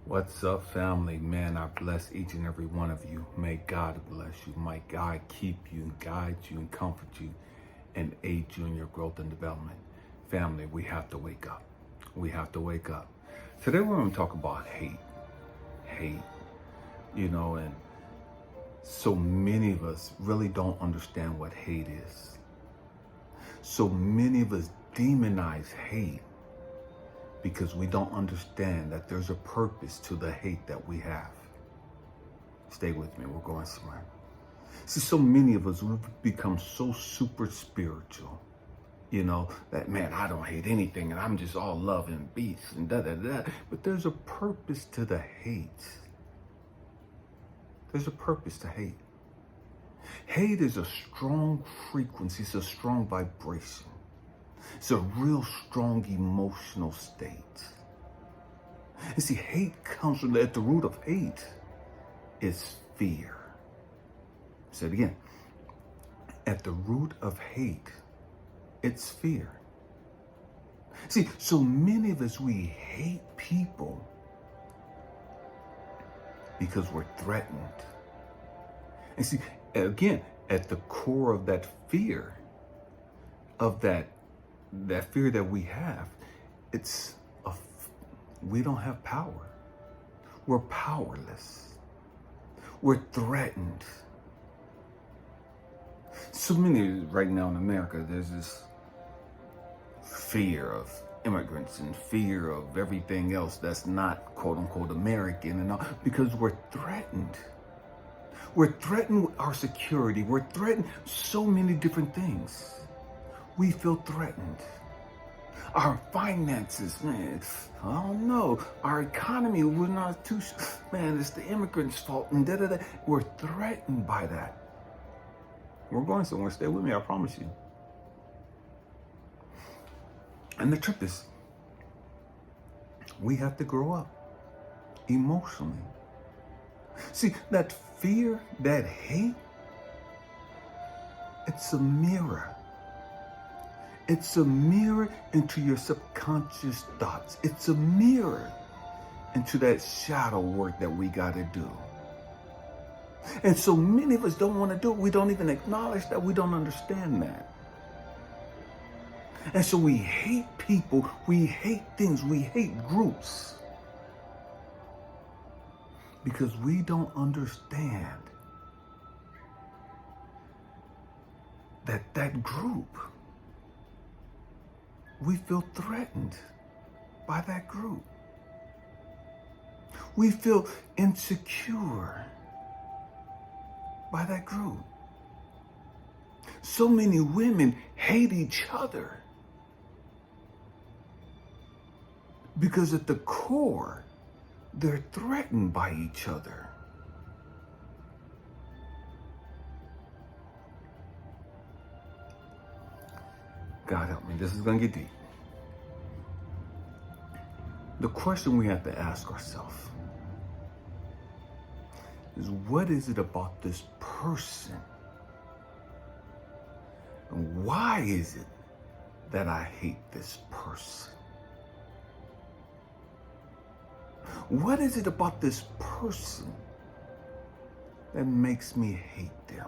What's up, family? Man, I bless each and every one of you. May God bless you. May God keep you, guide you, and comfort you, and aid you in your growth and development. Family, we have to wake up. We have to wake up. Today we're going to talk about hate. Hate. And so many of us really don't understand what hate is. So many of us demonize hate because we don't understand that there's a purpose to the hate that we have. Stay with me, we're going somewhere. See, so many of us, we've become so super spiritual, that, man, I don't hate anything and I'm just all love and peace and da-da-da. But there's a purpose to the hate. There's a purpose to hate. Hate is a strong frequency, it's a strong vibration. It's a real strong emotional state. And see, hate comes from, at the root of hate is fear. Say it again. At the root of hate, it's fear. See, so many of us, we hate people because we're threatened. And see, again, at the core of that fear, of that fear that we have, we don't have power. We're powerless. We're threatened. So many right now in America, there's this fear of immigrants and fear of everything else that's not quote unquote American and all, because we're threatened. We're threatened with our security. We're threatened so many different things. We feel threatened. Our finances, man, I don't know. Our economy, we're not too, man, it's the immigrants' fault and da-da-da. We're threatened by that. We're going somewhere. Stay with me, I promise you. And the truth is, we have to grow up emotionally. See, that fear, that hate, it's a mirror. It's a mirror into your subconscious thoughts. It's a mirror into that shadow work that we got to do. And so many of us don't want to do it. We don't even acknowledge that. We don't understand that. And so we hate people. We hate things. We hate groups. Because we don't understand that group, we feel threatened by that group. We feel insecure by that group. So many women hate each other because at the core, they're threatened by each other. God help me, this is going to get deep. The question we have to ask ourselves is, what is it about this person? And why is it that I hate this person? What is it about this person that makes me hate them?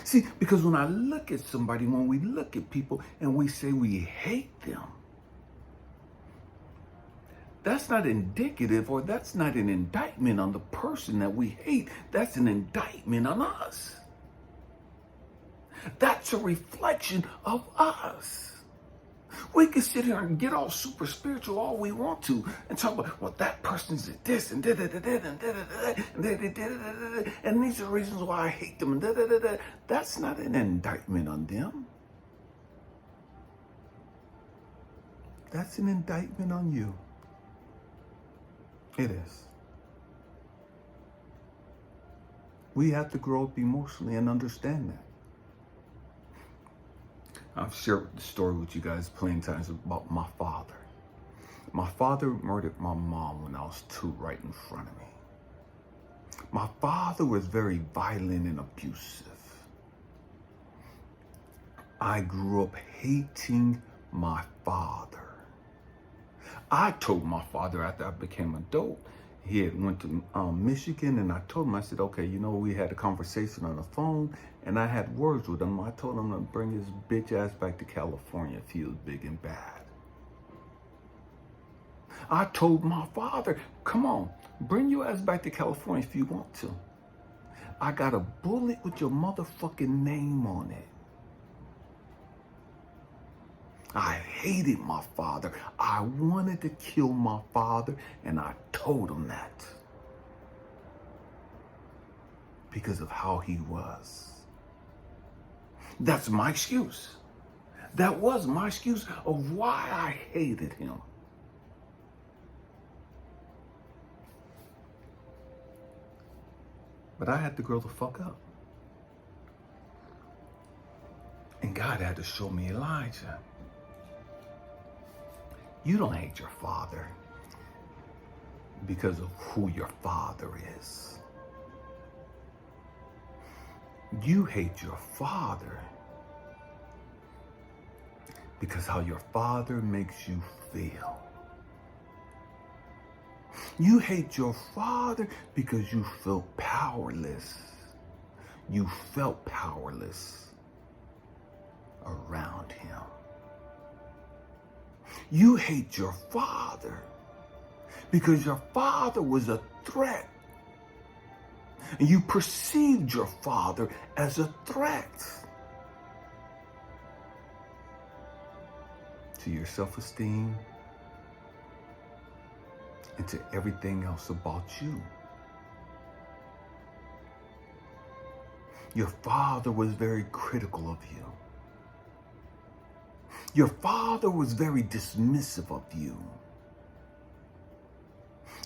See, because when I look at somebody, when we look at people and we say we hate them, that's not indicative, or that's not an indictment on the person that we hate. That's an indictment on us. That's a reflection of us. We can sit here and get all super spiritual all we want to and talk about, well, that person's this and da-da-da-da and da-da-da-da and da-da-da-da-da and these are reasons why I hate them and da-da-da-da. That's not an indictment on them. That's an indictment on you. It is. We have to grow up emotionally and understand that. I've shared the story with you guys plenty of times about my father. My father murdered my mom when I was 2, right in front of me. My father was very violent and abusive. I grew up hating my father. I told my father after I became an adult, he had went to Michigan, and I told him, I said, okay, we had a conversation on the phone, and I had words with him. I told him to bring his bitch ass back to California if he was big and bad. I told my father, come on, bring your ass back to California if you want to. I got a bullet with your motherfucking name on it. I hated my father. I wanted to kill my father, and I told him that. Because of how he was. That's my excuse. That was my excuse of why I hated him. But I had to grow the fuck up. And God had to show me, Elijah, you don't hate your father because of who your father is. You hate your father because how your father makes you feel. You hate your father because you feel powerless. You felt powerless around him. You hate your father because your father was a threat. And you perceived your father as a threat to your self-esteem and to everything else about you. Your father was very critical of you. Your father was very dismissive of you.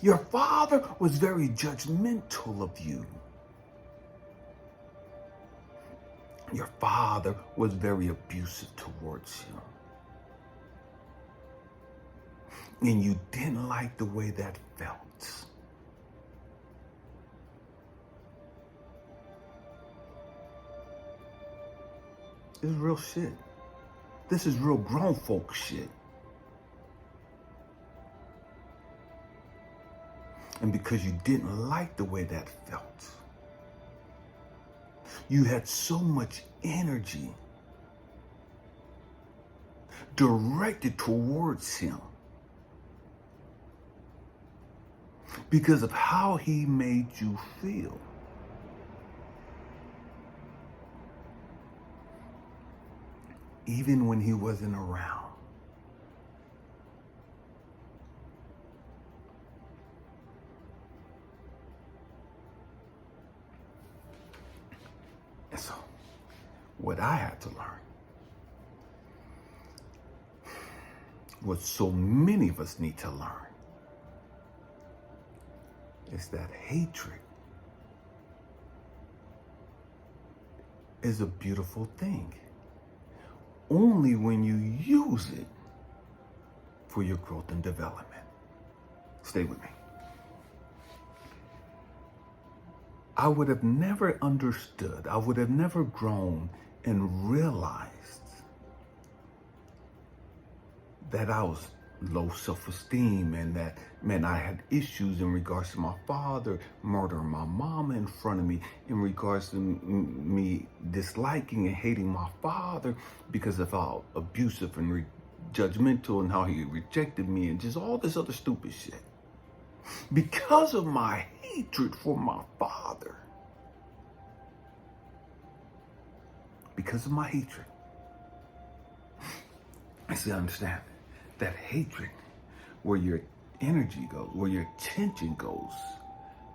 Your father was very judgmental of you. Your father was very abusive towards you. And you didn't like the way that felt. This is real shit. This is real grown folk shit. And because you didn't like the way that felt, you had so much energy directed towards him because of how he made you feel. Even when he wasn't around. And so, what I had to learn, what so many of us need to learn, is that hatred is a beautiful thing. Only when you use it for your growth and development. Stay with me. I would have never understood, I would have never grown and realized that I was low self-esteem and that, man, I had issues in regards to my father murdering my mama in front of me, in regards to me disliking and hating my father because of how abusive and judgmental and how he rejected me and just all this other stupid shit. Because of my hatred for my father. Because of my hatred. I see, I understand. That hatred, where your energy goes, where your attention goes,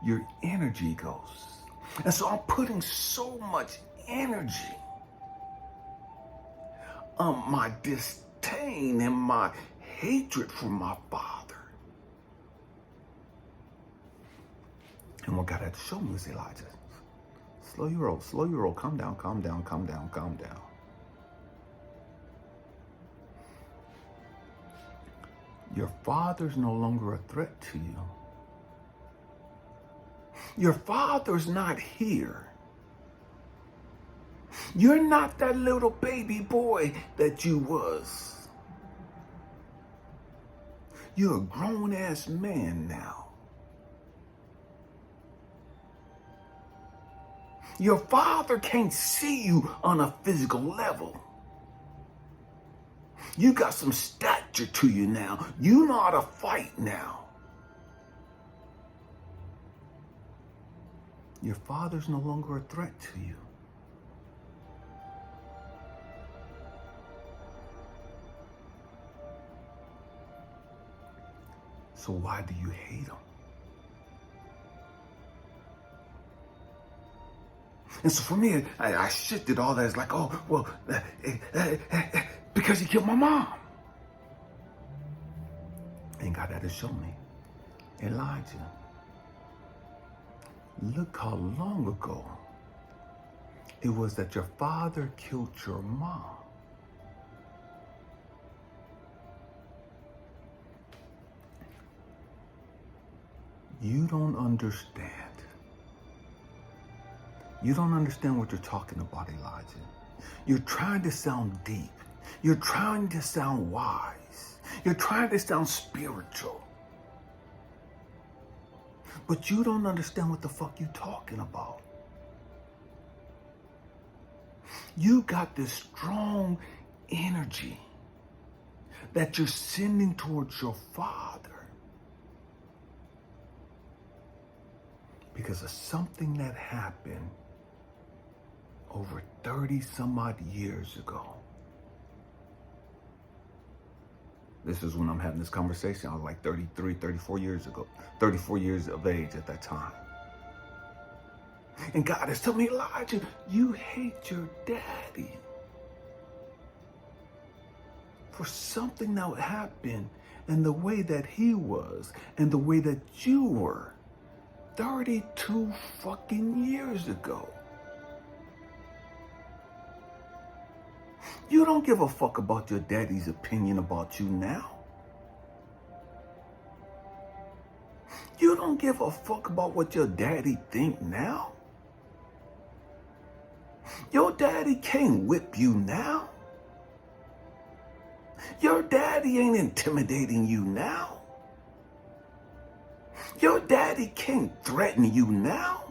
your energy goes. And so I'm putting so much energy on my disdain and my hatred for my father. And what God had to show me was, Elijah, slow your roll, calm down, calm down, calm down, calm down. Your father's no longer a threat to you. Your father's not here. You're not that little baby boy that you was. You're a grown-ass man now. Your father can't see you on a physical level. You got some stature to you now. You know how to fight now. Your father's no longer a threat to you. So why do you hate him? And so for me, I shifted all that. It's like, oh, well, because he killed my mom. And God had to show me, Elijah, look how long ago it was that your father killed your mom. You don't understand. You don't understand what you're talking about, Elijah. You're trying to sound deep. You're trying to sound wise. You're trying to sound spiritual. But you don't understand what the fuck you're talking about. You got this strong energy that you're sending towards your father because of something that happened over 30 some odd years ago. This is when I'm having this conversation. I was like 33, 34 years ago, 34 years of age at that time. And God is telling me, Elijah, you hate your daddy for something that happened and the way that he was and the way that you were 32 fucking years ago. You don't give a fuck about your daddy's opinion about you now. You don't give a fuck about what your daddy think now. Your daddy can't whip you now. Your daddy ain't intimidating you now. Your daddy can't threaten you now.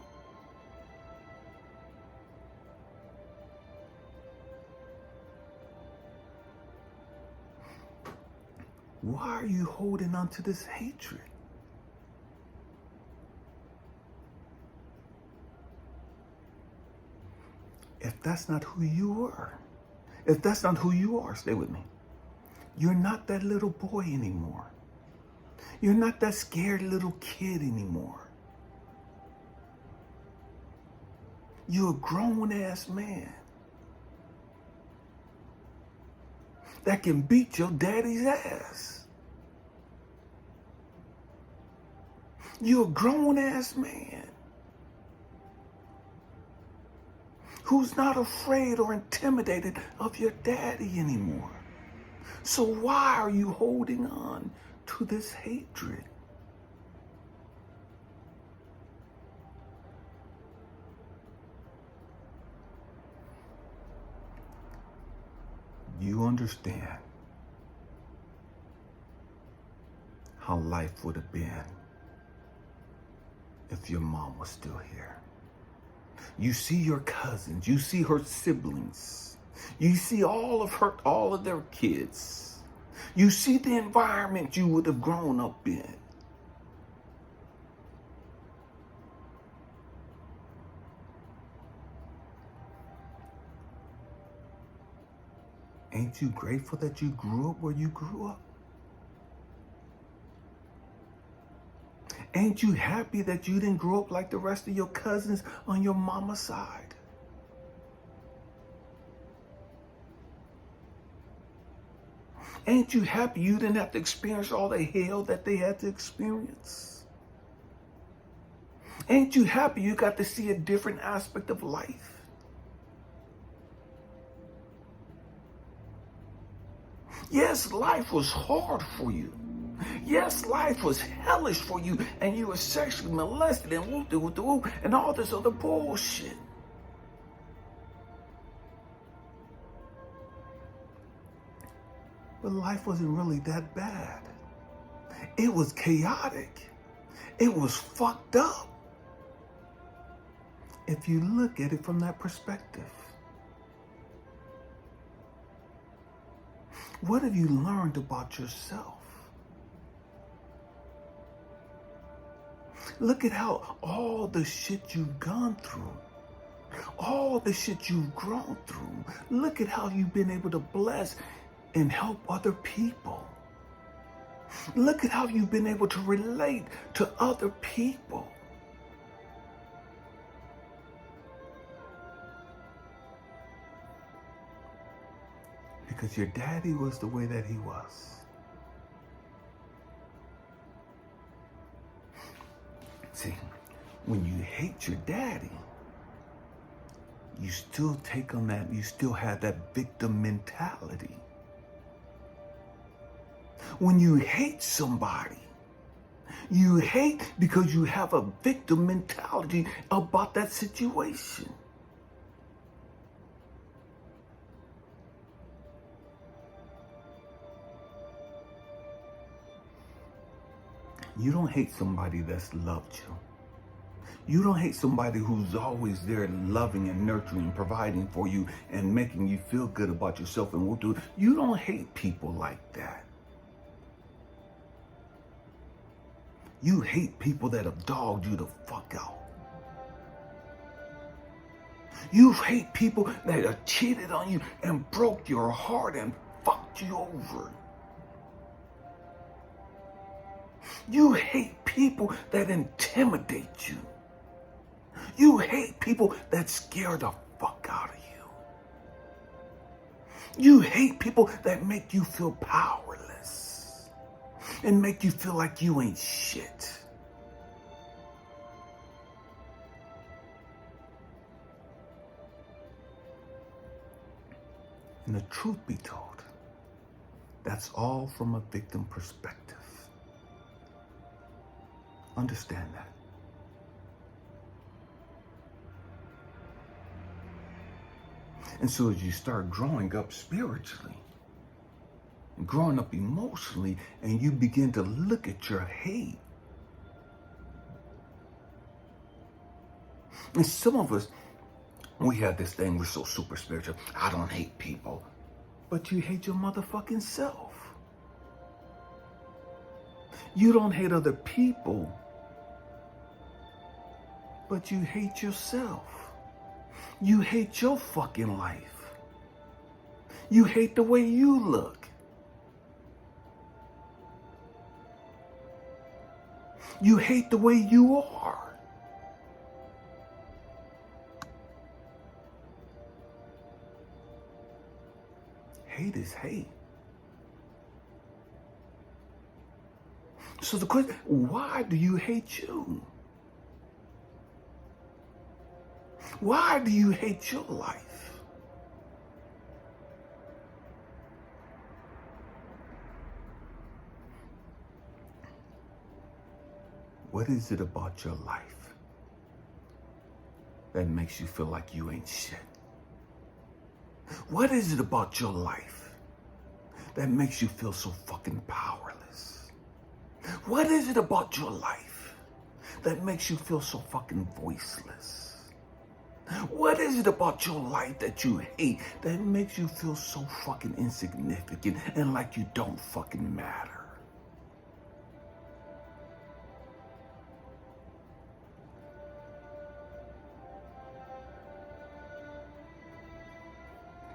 Why are you holding on to this hatred? If that's not who you are, stay with me. You're not that little boy anymore. You're not that scared little kid anymore. You're a grown-ass man that can beat your daddy's ass. You're a grown-ass man who's not afraid or intimidated of your daddy anymore. So why are you holding on to this hatred? You understand how life would have been if your mom was still here. You see your cousins, you see her siblings, you see all of their kids. You see the environment you would have grown up in. Ain't you grateful that you grew up where you grew up? Ain't you happy that you didn't grow up like the rest of your cousins on your mama's side? Ain't you happy you didn't have to experience all the hell that they had to experience? Ain't you happy you got to see a different aspect of life? Yes, life was hard for you. Yes, life was hellish for you, and you were sexually molested and whoop-de-whoop-de-whoop and all this other bullshit. But life wasn't really that bad. It was chaotic. It was fucked up. If you look at it from that perspective. What have you learned about yourself? Look at how all the shit you've gone through, all the shit you've grown through, look at how you've been able to bless and help other people. Look at how you've been able to relate to other people. Because your daddy was the way that he was. See, when you hate your daddy, you still take on that, you still have that victim mentality. When you hate somebody, you hate because you have a victim mentality about that situation. You don't hate somebody that's loved you. You don't hate somebody who's always there loving and nurturing, providing for you and making you feel good about yourself and will do. You don't hate people like that. You hate people that have dogged you the fuck out. You hate people that have cheated on you and broke your heart and fucked you over. You hate people that intimidate you. You hate people that scare the fuck out of you. You hate people that make you feel powerless and make you feel like you ain't shit. And the truth be told, that's all from a victim perspective. Understand that. And so as you start growing up spiritually, and growing up emotionally, and you begin to look at your hate. And some of us, we have this thing, we're so super spiritual. I don't hate people. But you hate your motherfucking self. You don't hate other people, but you hate yourself. You hate your fucking life. You hate the way you look. You hate the way you are. Hate is hate. So the question, why do you hate you? Why do you hate your life? What is it about your life that makes you feel like you ain't shit? What is it about your life that makes you feel so fucking powerless? What is it about your life that makes you feel so fucking voiceless? What is it about your life that you hate that makes you feel so fucking insignificant and like you don't fucking matter?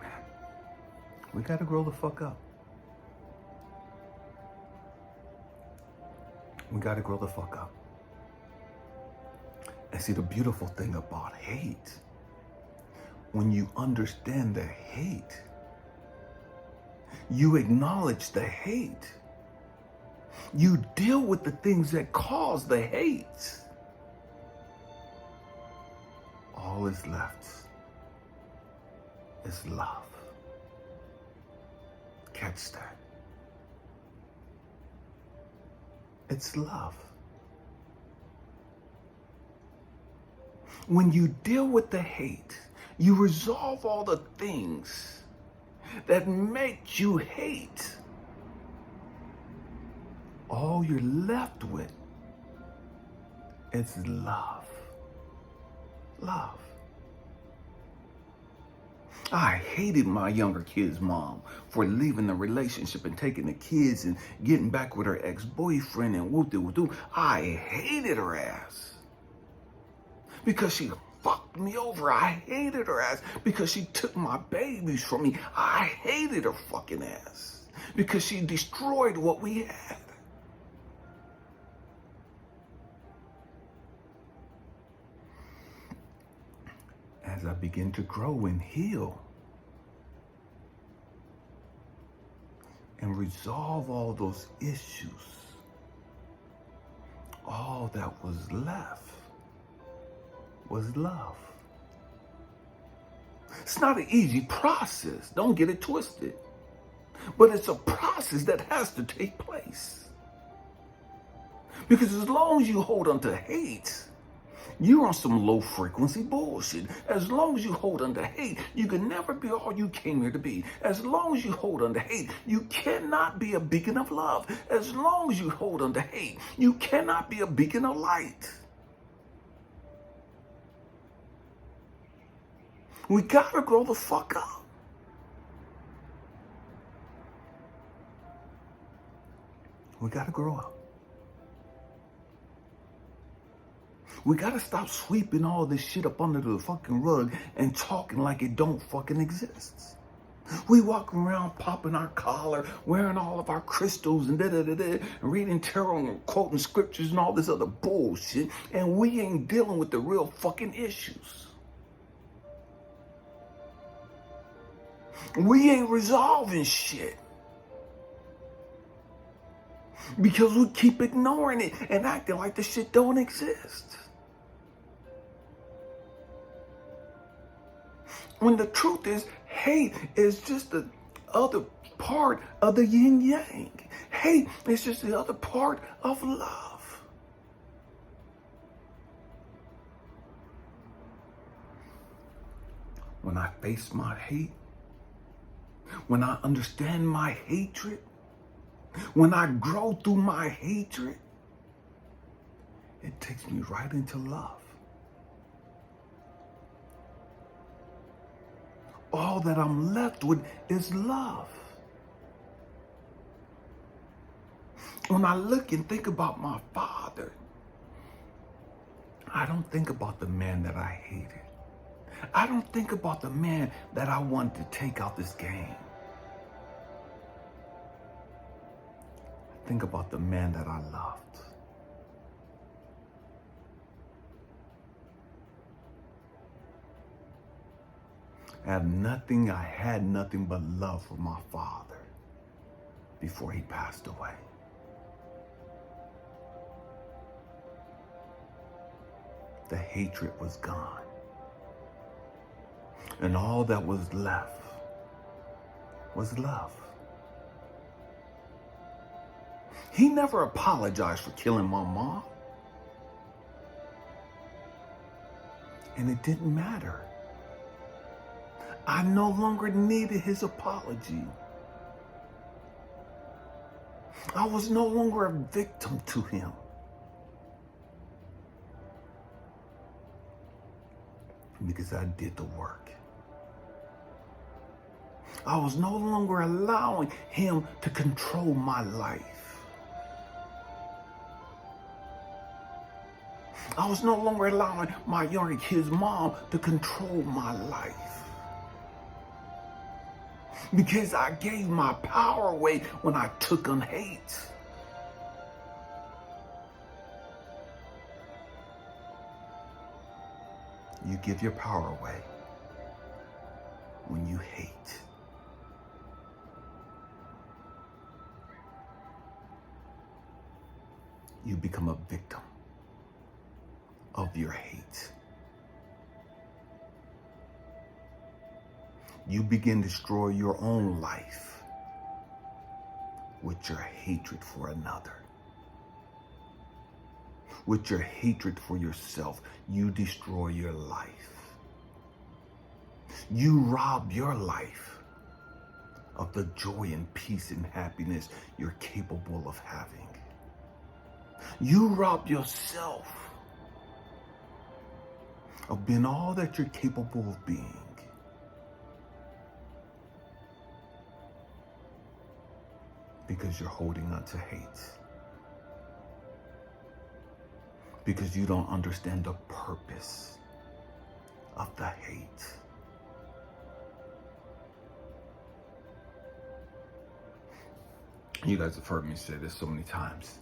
Man, we gotta grow the fuck up. We gotta grow the fuck up. And see, the beautiful thing about hate, when you understand the hate, you acknowledge the hate. You deal with the things that cause the hate. All is left is love. Catch that. It's love. When you deal with the hate, you resolve all the things that make you hate. all you're left with is love. Love. I hated my younger kid's mom for leaving the relationship and taking the kids and getting back with her ex-boyfriend and whoop-de-whoop-doo. I hated her ass because she fucked me over. I hated her ass because she took my babies from me. I hated her fucking ass because she destroyed what we had. As I begin to grow and heal and resolve all those issues, all that was left was love. It's not an easy process, don't get it twisted, but it's a process that has to take place. Because as long as you hold on to hate, you're on some low frequency bullshit. As long as you hold on to hate, you can never be all you came here to be. As long as you hold on to hate, you cannot be a beacon of love. As long as you hold on to hate, you cannot be a beacon of light. We gotta grow the fuck up. We gotta grow up. We gotta stop sweeping all this shit up under the fucking rug and talking like it don't fucking exist. We walk around popping our collar, wearing all of our crystals and and reading tarot and quoting scriptures and all this other bullshit, and we ain't dealing with the real fucking issues. We ain't resolving shit because we keep ignoring it and acting like the shit don't exist. When the truth is, hate is just the other part of the yin yang. Hate is just the other part of love. When I face my hate, when I understand my hatred, when I grow through my hatred, it takes me right into love. All that I'm left with is love. When I look and think about my father, I don't think about the man that I hated. I don't think about the man that I wanted to take out this game. I think about the man that I loved. I had nothing but love for my father before he passed away. The hatred was gone. And all that was left was love. He never apologized for killing my mom. And it didn't matter. I no longer needed his apology. I was no longer a victim to him. Because I did the work. I was no longer allowing him to control my life. I was no longer allowing my younger kid's mom to control my life. Because I gave my power away when I took on hate. You give your power away when you hate. You become a victim of your hate. You begin to destroy your own life with your hatred for another. With your hatred for yourself, you destroy your life. You rob your life of the joy and peace and happiness you're capable of having. You rob yourself of being all that you're capable of being. Because you're holding on to hate. Because you don't understand the purpose of the hate. You guys have heard me say this so many times.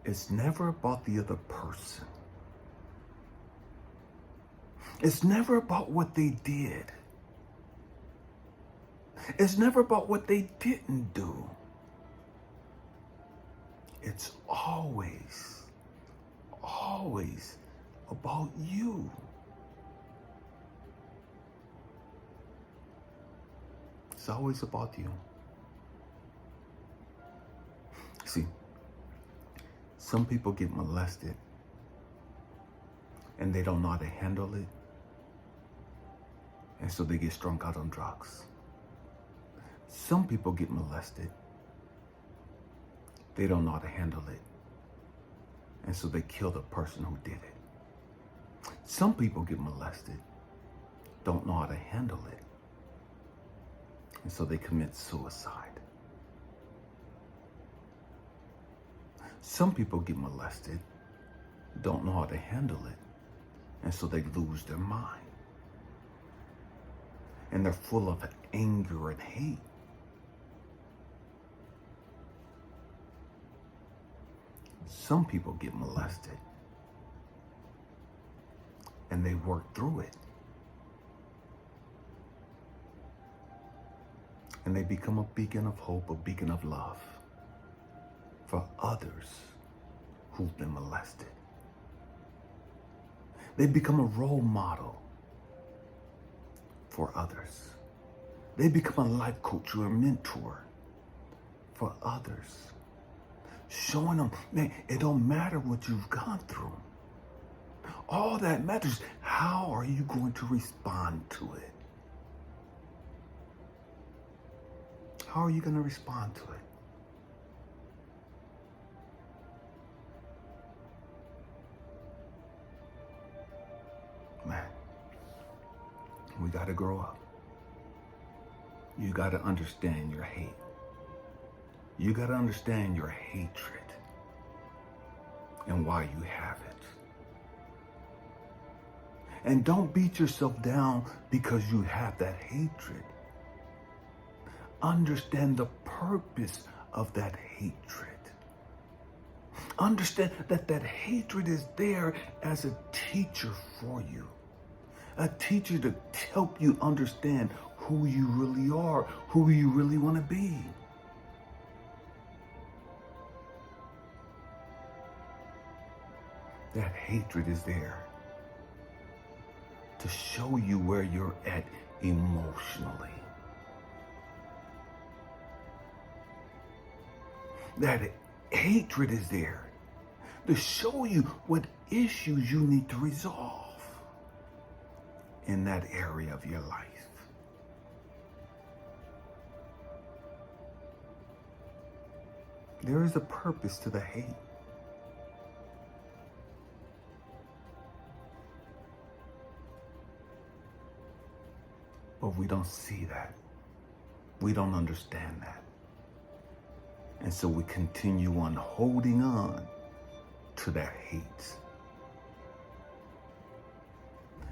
It's never about the other person. It's never about what they did. It's never about what they didn't do. It's always about you. It's always about you. See, some people get molested and they don't know how to handle it, and so they get strung out on drugs. Some people get molested, they don't know how to handle it, and so they kill the person who did it. Some people get molested, don't know how to handle it, and so they commit suicide. Some people get molested, don't know how to handle it, and so they lose their mind. And they're full of anger and hate. Some people get molested and they work through it. And they become a beacon of hope, a beacon of love for others who've been molested. They become a role model for others. They become a life coach or a mentor for others. Showing them, man, it don't matter what you've gone through. All that matters, how are you going to respond to it? How are you going to respond to it? Man, we got to grow up. You got to understand your hate. You got to understand your hatred and why you have it. And don't beat yourself down because you have that hatred. Understand the purpose of that hatred. Understand that that hatred is there as a teacher for you. A teacher to help you understand who you really are, who you really want to be. That hatred is there to show you where you're at emotionally. That hatred is there to show you what issues you need to resolve in that area of your life. There is a purpose to the hate. But we don't see that. We don't understand that. And so we continue on holding on to that hate.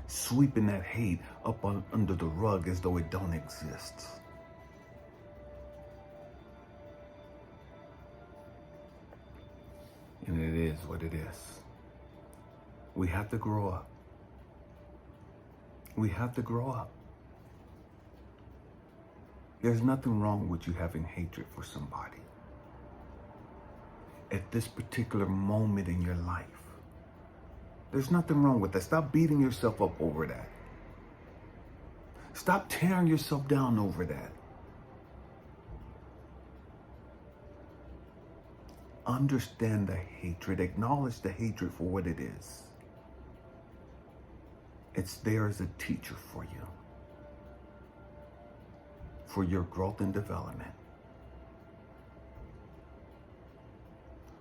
Sweeping that hate up under the rug as though it don't exist. And it is what it is. We have to grow up. We have to grow up. There's nothing wrong with you having hatred for somebody. At this particular moment in your life, there's nothing wrong with that. Stop beating yourself up over that. Stop tearing yourself down over that. Understand the hatred. Acknowledge the hatred for what it is. It's there as a teacher for you, for your growth and development.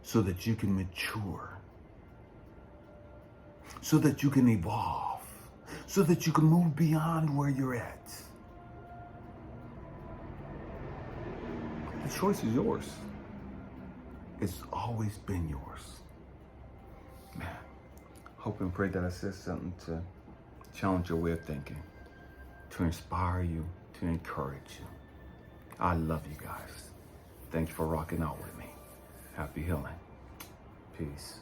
so that you can mature, so that you can evolve, so that you can move beyond where you're at. The choice is yours. It's always been yours. Man, hope and pray that I said something to challenge your way of thinking, to inspire you, to encourage you. I love you guys. Thanks for rocking out with me. Happy healing. Peace.